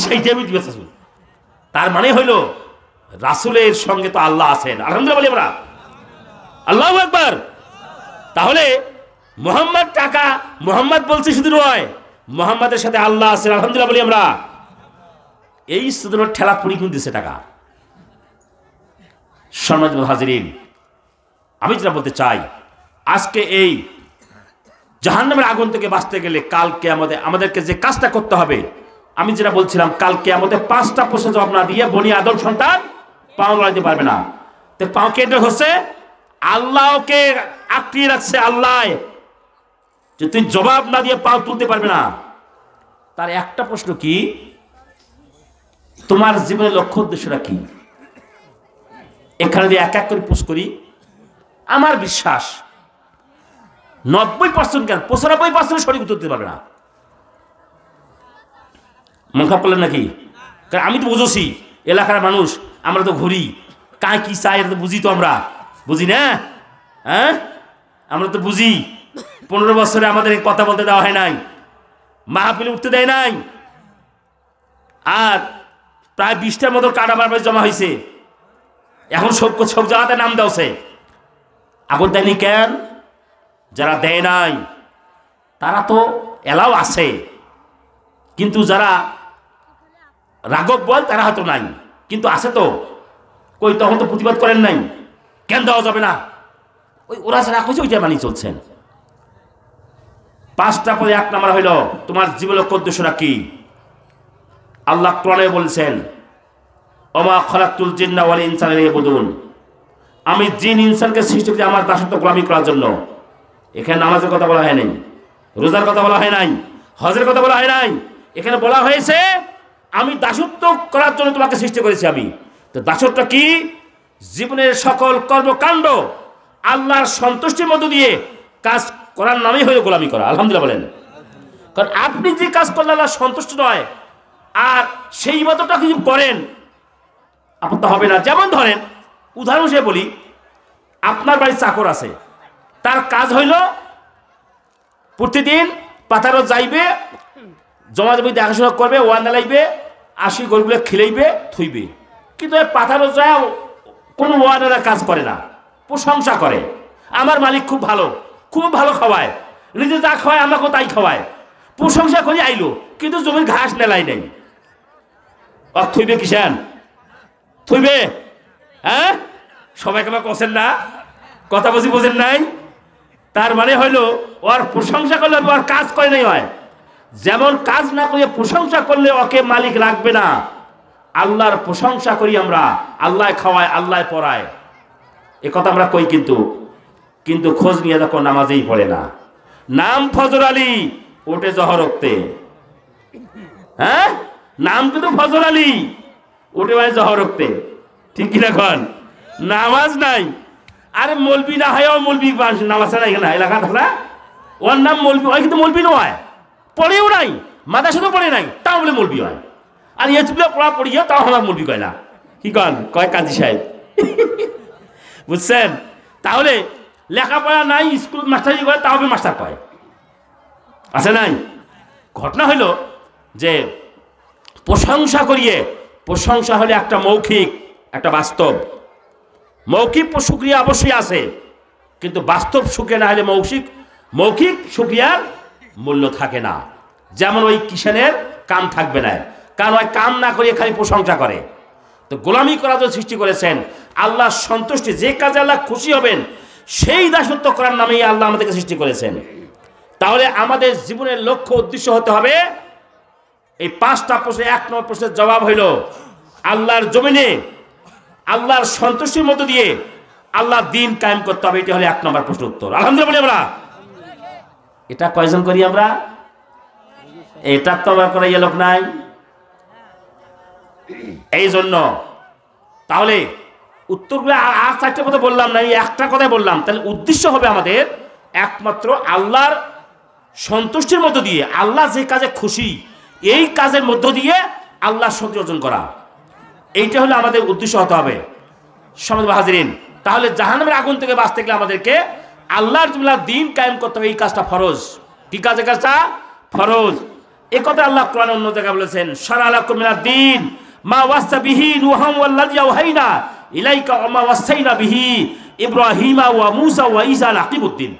সেইটা আমি দিবে চাচ্ছ। তার মানে হইল রাসূলের সঙ্গে তো আল্লাহ আছেন, আলহামদুলিল্লাহ বলি আমরা, আল্লাহু আকবার। তাহলে মুহাম্মদ টাকা, মুহাম্মদ বলছে শুধু নয়, মুহাম্মাদের সাথে আল্লাহ আছেন, আলহামদুলিল্লাহ বলি আমরা। এই শুধু ঠেলা পুরি কিন্তু দিচ্ছে টাকা। সম্মানিত হাজিরিন, আমি যেটা বলতে চাই, আজকে এই জাহান্নামের আগুন থেকে বাঁচতে গেলে কালকে আমাদেরকে যে কাজটা করতে হবে, আমি যেটা বলছিলাম, কালকে আমাদের 5টা প্রশ্নের জবাব না দিয়ে বনি আদম সন্তান পাও লড়াইতে পারবে না। তো পাও কেটে হচ্ছে আল্লাহকে আটকিয়ে রাখছে, আল্লাহ যে তুই জবাব না দিয়ে পাও তুলতে পারবে না। তার একটা প্রশ্ন কি, তোমার জীবনের লক্ষ্য উদ্দেশ্যটা কি? এখানে দিয়ে এক এক করে পোস্ট করি, আমার বিশ্বাস 90% কেন 95% সঠিক উত্তর দিতে পারবে না। মন খারাপ করলেন নাকি? কারণ আমি তো বুঝছি এলাকার মানুষ, আমরা তো ঘুরি, কায় কি চাই এটা তো বুঝি, তো আমরা বুঝি না, হ্যাঁ আমরা তো বুঝি। 15 বছরে আমাদের কথা বলতে দেওয়া হয় নাই, মাহফিলে উঠতে দেয় নাই, আর প্রায় 20টার মতো কাটা বারবার জমা হয়েছে। এখন সব জায়গাতে নাম দেওছে, আগুন দেয়নি কেন? যারা দেয় নাই তারা তো এলাও আছে, কিন্তু যারা রাঘব বল তারা হয়তো নাই, কিন্তু আছে তো কই, তখন তো প্রতিবাদ করেন নাই, কেন দেওয়া যাবে না? ওরা যারা কইছে ওইটা মানি চলছেন। 5টা পরে 1 নাম্বার হইল তোমার জীবন লক্ষ্য উদ্দেশ্যটা কি? আল্লাহ কোরআনে বলছেন, ওমা খালাকতুল জিন্না ওয়াল ইনসানা লিয়াবুদুন, আমি জিন ইনসানকে সৃষ্টি করেছি আমার দাসত্ব গোলামি করার জন্য। এখানে নামাজের কথা বলা হয় নাই, রোজার কথা বলা হয় নাই, হজের কথা বলা হয় নাই, এখানে বলা হয়েছে আমি দাসত্ব করার জন্য তোমাকে সৃষ্টি করেছি আমি। তো দাসত্ব কি? জীবনের সকল কর্মকাণ্ড আল্লাহর সন্তুষ্টির মধ্য দিয়ে কাজ করার নামই হলো গোলামি করা, আলহামদুলিল্লাহ বলেন। কারণ আপনি যে কাজ করলে আল্লাহ সন্তুষ্ট নয়, আর সেই মতোটা কিছু করেন, আপনার তো হবে না। যেমন ধরেন উদাহরণ হিসেবে বলি, আপনার বাড়ির চাকর আছে, তার কাজ হইল প্রতিদিন পাথারও যাইবে, জমা জমি দেখাশোনা করবে, ওয়ান লাইবে, 80 গরুগুলো খিলাইবে থইবে, কিন্তু পাথারও যায় কোনো ওয়ানেরা কাজ করে না, প্রশংসা করে আমার মালিক খুব ভালো, খুব ভালো খাওয়ায়, নিজে যা খাওয়ায় আমাকেও তাই খাওয়ায়, প্রশংসা করে আইলো, কিন্তু জমির ঘাস নেলাই নেই, থইবে কিষান থইবে? হ্যাঁ সবাই কেমন কষেন না, কথা বুঝি বোঝেন নাই? তার মানে হইলো ওর প্রশংসা করলে ওর কাজ করে নাই হয়, যেমন কাজ না করে প্রশংসা করলে ওকে মালিক রাখবে না। আল্লাহর প্রশংসা করি আমরা, আল্লাহ খাওয়ায়, আল্লাহ পড়ায়, এ কথা আমরা কই, কিন্তু খোঁজ নিয়ে দেখো নামাজেই পড়ে না। নাম ফজর আলী, ওটে জহর রক্তে, হ্যাঁ নাম কিন্তু ফজর আলী, ওটে ভাই জহর রক্তে, ঠিক কিনা কন? নামাজ নাই। আরে মলবি না হয়, মলবি নামাজ নাই না এলাকা থাকলা, ওর নাম মলবি হয়, কিন্তু মলবি নয়, পড়েও নাই, মাদ্রাসা তো পড়ে নাই, তাও বলে মলবি হয়। আর ইয়েগুলো পড়া পড়িয়ে তাও আমার মলবি কয় না, কি কন? কয় কাজী সাহেব। বুঝছেন? তাহলে লেখাপড়া নাই, স্কুল মাস্টারি করে, তাও মাস্টার কয়, আছে নাই? ঘটনা হইল যে প্রশংসা করিয়ে, প্রশংসা হলে একটা মৌখিক, একটা বাস্তব। মৌখিক সুক্রিয়া অবশ্যই আছে, কিন্তু বাস্তব সুক্রিয়া না হলে মৌখিক সুক্রিয়ার মূল্য থাকে না। যেমন ওই কিষানের কাম থাকবে না, কারণ ওই কাম না করিয়ে খালি প্রশংসা করে। তো গোলামি করার জন্য সৃষ্টি করেছেন। আল্লাহ সন্তুষ্টি, যে কাজে আল্লাহ খুশি হবেন সেই দাসত্ব করার নামেই আল্লাহ আমাদেরকে সৃষ্টি করেছেন। তাহলে আমাদের জীবনের লক্ষ্য উদ্দেশ্য হতে হবে এই 5টা প্রশ্নের 1 নম্বর প্রশ্নের জবাব হইল আল্লাহর জমিনে আল্লাহর সন্তুষ্টির মধ্য দিয়ে আল্লাহ দিন কায়েম করতে হবে। এটি হলো 1 নম্বর প্রশ্নের উত্তর। আলহামদুলিল্লাহ। আমরা এটা কয়জন করি? আমরা এটা তো আমরা করাই লোক নাই। এই জন্য তাহলে উত্তরগুলো আর 4টে কথা বললাম না, এই একটা কথাই বললাম। তাহলে উদ্দেশ্য হবে আমাদের একমাত্র আল্লাহর সন্তুষ্টির মধ্য দিয়ে, আল্লাহ যে কাজে খুশি এই কাজের মধ্য দিয়ে আল্লাহর সন্তুষ্টি অর্জন করা, এইটা হলো আমাদের উদ্দেশ্য হতে হবে। সমাজ হাজিরিন, তাহলে জাহান্নামের আগুন থেকে বাঁচতে গেলে আমাদেরকে আল্লাহর জমিনের দিন কায়েম করতে হবে। এই কাজটা ফরজ। কি কাজ? এই কাজটা ফরজ। এই কথা আল্লাহ কোরআনে অন্য জায়গায় বলেছেন, শারা লাকুম মিনাদ দ্বীন মা ওয়াসা বিহি নূহান ওয়াল্লাযী আওহাইনা ইলাইকা ওয়া মা ওয়াসাইনা বিহি ইব্রাহিমা ওয়া মূসা ওয়া ঈসা আকিমুদ্দিন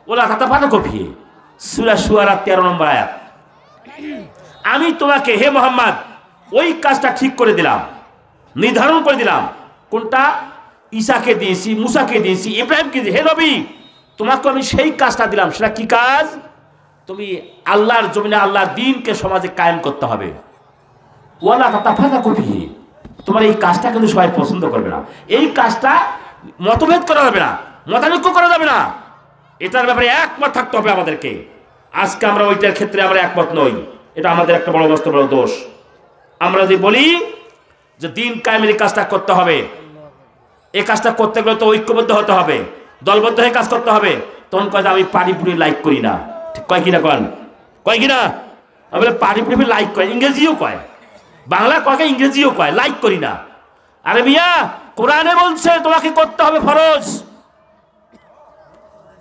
ওলা তাতাফারাকু ফিহি। সূরা শুআরা 13 নম্বর আয়াত। আমি তোমাকে হে মুহাম্মদ ওই কাজটা ঠিক করে দিলাম, নির্ধারণ করে দিলাম। কোনটা? ঈসাকে দিয়েছি, মূসাকে দিয়েছি, ইব্রাহিমকে দিয়েছি। হে নবী, তোমাকে আমি সেই কাজটা দিলাম। সেটা কি কাজ? তুমি আল্লাহর জমিনে আল্লাহর দ্বীনকে সমাজে কায়েম করতে হবে। ওয়ালা তাতাফারাকু ফিহি। তোমার এই কাজটা কিন্তু সবাই পছন্দ করবে না। এই কাজটা মতভেদ করা যাবে না, মতানৈক্য করা যাবে না। এটার ব্যাপারে একমত থাকতে হবে আমাদেরকে। আজকে আমরা ওইটার ক্ষেত্রে আমরা একমত নই। এটা আমাদের একটা বড় বড় দোষ। আমরা যদি বলি যে দিন কায়েমের কাজটা করতে হবে, এই কাজটা করতে গেলে তো ঐক্যবদ্ধ হতে হবে, দলবদ্ধ হয়ে কাজ করতে হবে, তখন কয় আমি পারি পুরি লাইক করি না। ঠিক কয় কিনা? কয় কিনা? আমি পারি পুরি লাইক কয়, ইংরেজিও কয়, বাংলা কয়, ইংরেজিও কয়, লাইক করি না। আরে মিয়া, কোরআনে বলছে তোমাকে করতে হবে ফরজ।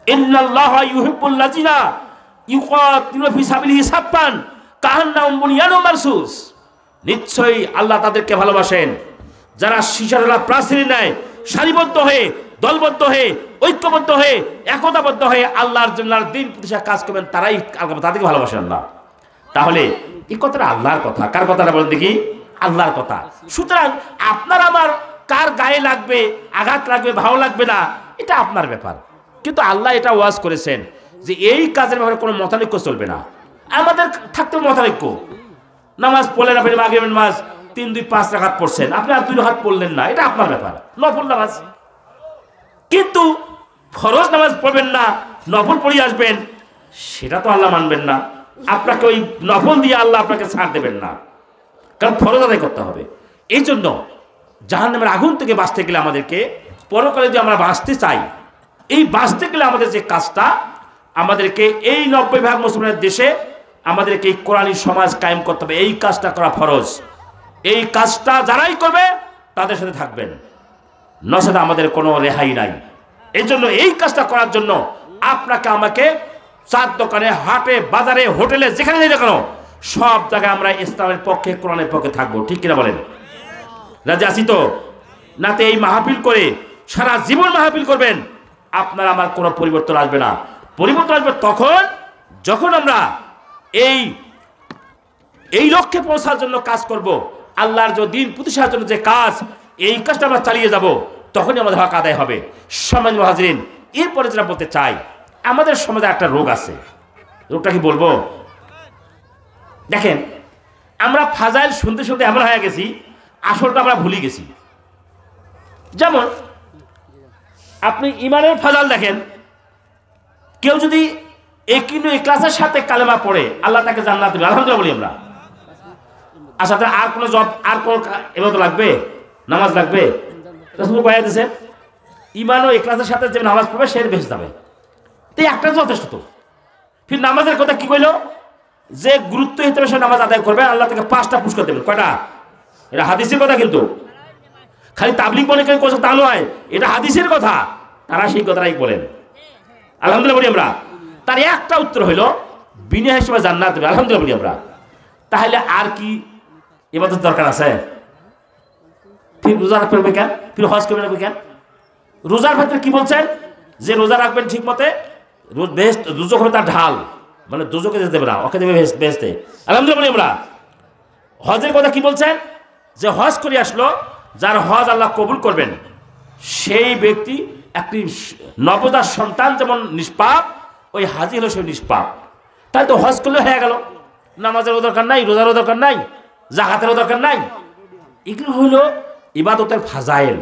ইন্নাল্লাহা ইউহিব্বুল লাযিনা ইউকাতিলুনা ফি সাবিলিহি সাফফান কাআন্নাহুম বুনিয়ানুম মারসুস। নিশ্চয়ই আল্লাহ তাদেরকে ভালোবাসেন যারা শিশারলা প্রাচীর নেয় সারিবদ্ধ হয়ে, দলবদ্ধ হয়ে, ঐক্যবদ্ধ হয়ে, একতাবদ্ধ হয়ে আল্লাহর জন্য দিন প্রতিষ্ঠার কাজ করবেন, তারাই তাদেরকে ভালোবাসেন আল্লাহ। তাহলে এই কথাটা আল্লাহর কথা। কার কথাটা বলেন দেখি? আল্লাহর কথা। সুতরাং আপনার আমার কার গায়ে লাগবে, আঘাত লাগবে, ভালো লাগবে না, এটা আপনার ব্যাপার। কিন্তু আল্লাহ এটা ওয়াজ করেছেন যে এই কাজের ব্যাপারে কোনো মতানৈক্য চলবে না। আমাদের থাকতে মতানৈক্য। নামাজ পড়লেন আপনি, মাগরিবের নামাজ 3-2-5 রাকাত পড়ছেন, আপনি আর 2 রাকাত পড়লেন না, এটা আপনার ব্যাপার, নফল নামাজ। কিন্তু ফরজ নামাজ পড়বেন না, নফল পড়িয়ে আসবেন, সেটা তো আল্লাহ মানবেন না। আপনাকে ওই নফল দিয়ে আল্লাহ আপনাকে ছাড় দেবেন না, কারণ ফরজ আদায় করতে হবে। এই জন্য জাহান্নামের আগুন থেকে বাঁচতে গেলে আমাদেরকে, পরকালে যদি আমরা বাঁচতে চাই, এই বাঁচতে গেলে আমাদের যে কাজটা, আমাদেরকে এই 90% মুসলমানের দেশে আমাদেরকে এই কোরআনী সমাজ কায়েম করতে হবে। এই কাজটা করা ফরজ। এই কাজটা যারাই করবে তাদের সাথে থাকবেন, নচেত আমাদের কোনো রেহাই নাই। এই জন্য এই কাজটা করার জন্য আপনাকে আমাকে চার দোকানে, হাটে, বাজারে, হোটেলে, যেখানে যাই না কেন, সব জায়গায় আমরা ইসলামের পক্ষে, কোরআনের পক্ষে থাকবো। ঠিক কিনা বলেন? রাজি আছি তো? নাতে এই মাহফিল করে সারা জীবন মাহফিল করবেন, আপনার আমার কোনো পরিবর্তন আসবে না। পরিবর্তন আসবে তখন যখন আমরা এই লক্ষ্যে পৌঁছার জন্য কাজ করব, আল্লাহর যে দিন প্রতিষ্ঠার জন্য যে কাজ, এই কাজটা আমরা চালিয়ে যাব, তখনই আমাদের হক আদায় হবে। সমাজ হাজিরিন, এরপরে যেটা বলতে চাই, আমাদের সমাজে একটা রোগ আছে। রোগটা কি বলবো? দেখেন, আমরা ফাজাইল শুনতে শুনতে এমন হয়ে গেছি, আসলটা আমরা ভুলে গেছি। যেমন আপনি ইমানের ফাজাল দেখেন, কেউ যদি ইখলাসের সাথে কালেমা পড়ে, আল্লাহ তাকে জান্নাত দেবে, আলহামদুলিল্লাহ বলি আমরা। আচ্ছা, আর কোনো জব, আর কোনো ইবাদত লাগবে? নামাজ লাগবে? রাসূল কয়ে দিয়েছেন ইমান ও ইখলাসের সাথে যে নামাজ পড়বে সে বেঁচে যাবে। তো একটা যথেষ্ট। তো ফির নামাজের কথা কি কইল? যে গুরুত্ব হিসেবে সে নামাজ আদায় করবে, আল্লাহ তাকে 5টা পুরস্কার দেবেন। কয়টা? এটা হাদিসের কথা, কিন্তু খালি তাবলীগ মনে করে কথা তা নয়, এটা হাদিসের কথা। তারা সেই কথাটাই বলেন, আলহামদুলিল্লাহ বলি আমরা। তার একটা উত্তর হইল বিনা হিসেবে জান্নাত দেবে, আলহামদুলিল্লাহ বলি আমরা। তাহলে আর কি ইবাদত দরকার আছে? ফির রোজা রাখবে কেন? ফির হজ করবে কেন? রোজার ক্ষেত্রে কি বলছেন? যে রোজা রাখবেন ঠিক মতে, বেহেশত দুজক হবে তার ঢাল, মানে দুজকে যেতে দেবে না, ওকে দেবে বেহেশতে, আলহামদুলিল্লাহ বলি আমরা। হজের কথা কি বলছেন? যে হজ করে আসলো, যার হজ আল্লাহ কবুল করবেন, সেই ব্যক্তি একটি নবজাত সন্তান যেমন নিষ্পাপ, ওই হাজি হলো সে নিষ্পাপ। তাই তো হজ করলে হয়ে গেল, নামাজেরও দরকার নাই, রোজারও দরকার নাই, জাকাতেরও দরকার নাই। এগুলো হলো ইবাদতের ফাজাইল।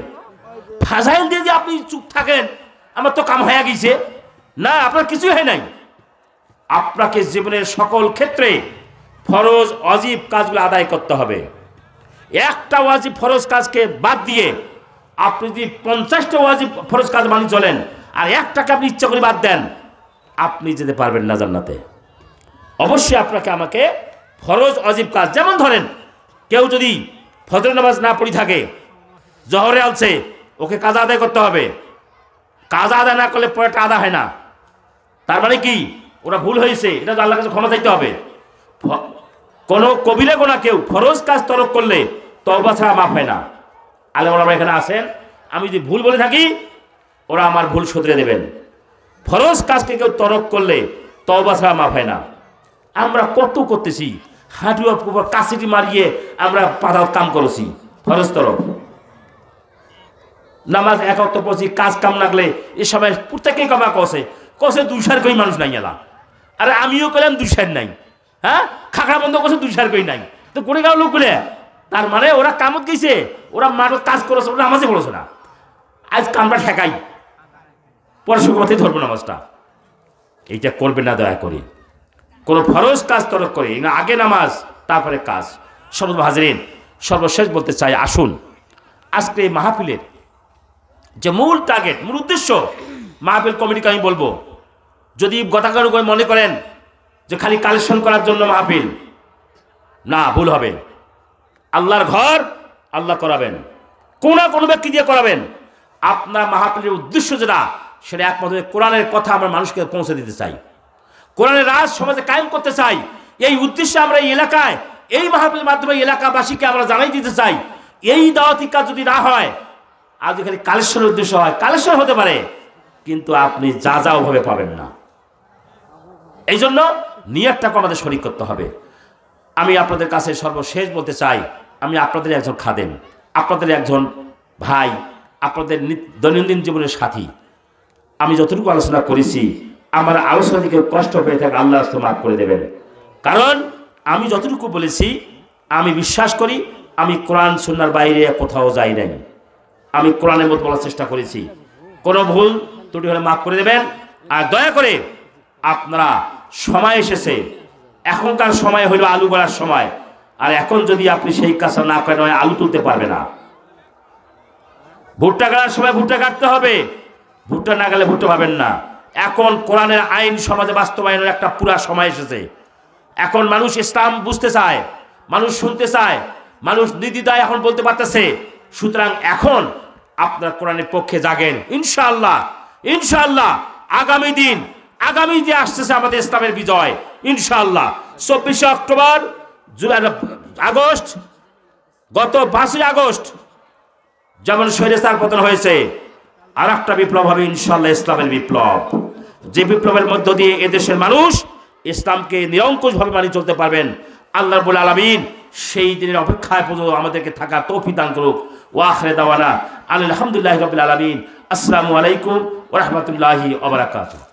ফাজাইল দিয়ে যে আপনি চুপ থাকেন, আমার তো কাম হয়ে গেছে, না, আপনার কিছুই হয় নাই। আপনাকে জীবনের সকল ক্ষেত্রে ফরজ ওয়াজিব কাজগুলো আদায় করতে হবে। একটা ওয়াজিব ফরজ কাজকে বাদ দিয়ে আপনি যদি 50টা ওয়াজিব ফরজ কাজ মানি চলেন, আর একটাকে আপনি ইচ্ছা করে বাদ দেন, আপনি যেতে পারবেন না জান্নাতে। অবশ্যই আপনাকে আমাকে ফরজ ওয়াজিব কাজ, যেমন ধরেন কেউ যদি ফজর নামাজ না পড়ে থাকে, জহরে আলছে, ওকে কাজা আদায় করতে হবে। কাজা আদায় না করলে পরেরটা আদা হয় না। তার মানে কি, ওরা ভুল হয়েছে, এটা তো আল্লাহর কাছে ক্ষমা চাইতে হবে। কোন কবিরা গোনা কেউ ফরজ কাজ তরক করলে তওবা ছাড়া মাফ হয় না। আলেমরা এখানে আসেন, আমি যদি ভুল বলে থাকি ওরা আমার ভুল শুধরে দেবেন। ফরজ কাজকে কেউ তরক করলে তওবা ছাড়া মাফ হয় না। আমরা কত করতেছি, হাঁটুর উপর কাশিটি মারিয়ে আমরা পাতাল কাম করেছি, ফরজ তরক। নামাজ এক ওয়াক্ত পড়ছি, কাজ কাম লাগলে এ সময় প্রত্যেকেই কামা কষে কষে 200 কই মানুষ নাই এলা। আরে আমিও করলাম 200 নাই, হ্যাঁ, খাখা বন্ধ করছে 200 কই নাই, তো করে গেল লোক বলে। তার মানে ওরা কামত গেছে, ওরা মাঠত কাজ করেছে, ওরা নামাজে পড়েছে না। আজ কামটা ঠেকাই, পরে শুক্রবারে ধরবো নামাজটা। এইটা করবে না দয়া করে। কোনো ফরজ কাজ তরক করে না, আগে নামাজ তারপরে কাজ। সর্বদা হাজিরিন, সর্বশেষ বলতে চাই, আসুন আজকে এই মাহফিলের যে মূল টার্গেট, মূল উদ্দেশ্য, মাহফিল কমিটিকে আমি বলবো, যদি গতাকার করে মনে করেন যে খালি কালেকশন করার জন্য মাহফিল, না, ভুল হবে। আল্লাহর ঘর আল্লাহ করাবেন, কোনো ব্যক্তি দিয়ে করাবেন। আপনার মাহফিলের উদ্দেশ্য যেটা, সেটা একমাত্র কোরআনের কথা আমরা মানুষকে পৌঁছে দিতে চাই, কোরআনের রাজ সমাজে কায়েম করতে চাই। এই উদ্দেশ্যে আমরা এই এলাকায় এই মাহফিলের মাধ্যমে এলাকাবাসীকে আমরা জানাই দিতে চাই। এই দাওয়াতি কাজ যদি না হয়, আর যদি খালি কালেকশনের উদ্দেশ্য হয়, কালেকশন হতে পারে, কিন্তু আপনি যা যা ওভাবে পাবেন না। এই জন্য নিয়তটাকে আমাদের শরীক করতে হবে। আমি আপনাদের কাছে সর্বশেষ বলতে চাই, আমি আপনাদের একজন খাদেম, আপনাদের একজন ভাই, আপনাদের দৈনন্দিন জীবনের সাথী। আমি যতটুকু আলোচনা করেছি, আমার আলোচনা থেকে কষ্ট হয়ে থাকে, আল্লাহ মাফ করে দেবেন। কারণ আমি যতটুকু বলেছি, আমি বিশ্বাস করি আমি কোরআন সুন্নাহর বাইরে কোথাও যাই নাই। আমি কোরআনের মতো বলার চেষ্টা করেছি। কোনো ভুল ত্রুটি হলে মাফ করে দেবেন। আর দয়া করে আপনারা, সময় এসেছে, এখনকার সময় হলো আলু গড়ার সময়। আর এখন যদি আপনি সেই কাজটা না করেন, আলু তুলতে পারবে না। ভুট্টা কাটার সময় ভুট্টা কাটতে হবে, ভুট্টা না গেলে ভুট্টা পাবেন না। এখন কোরআনের আইন সমাজে বাস্তবায়নের একটা পুরা সময় এসেছে। এখন মানুষ ইসলাম বুঝতে চায়, মানুষ শুনতে চায়, মানুষ নির্দ্বিধায় এখন বলতে পারতেছে। সুতরাং এখন আপনার কোরআনের পক্ষে জাগেন, ইনশাআল্লাহ। ইনশাআল্লাহ আগামী যে আসতেছে আমাদের ইসলামের বিজয়, ইনশাআল্লাহ 24 অক্টোবর, আগস্ট, গত 5 আগস্ট যেমন স্বৈরাচার পতন হয়েছে, আর একটা বিপ্লব হবে ইনশাআল্লাহ, ইসলামের বিপ্লব। যে বিপ্লবের মধ্য দিয়ে এদেশের মানুষ ইসলামকে নিরঙ্কুশভাবে মানিয়ে চলতে পারবেন। আল্লাহ রাব্বুল আলামিন সেই দিনের অপেক্ষায় পর্যন্ত আমাদেরকে থাকার তৌফিক দান করুক। ওয়া আখিরু দাওয়ানা আলহামদুলিল্লাহি রাব্বিল আলামিন। আসসালামু আলাইকুম ওয়া রাহমাতুল্লাহি ওয়া বারাকাতুহু।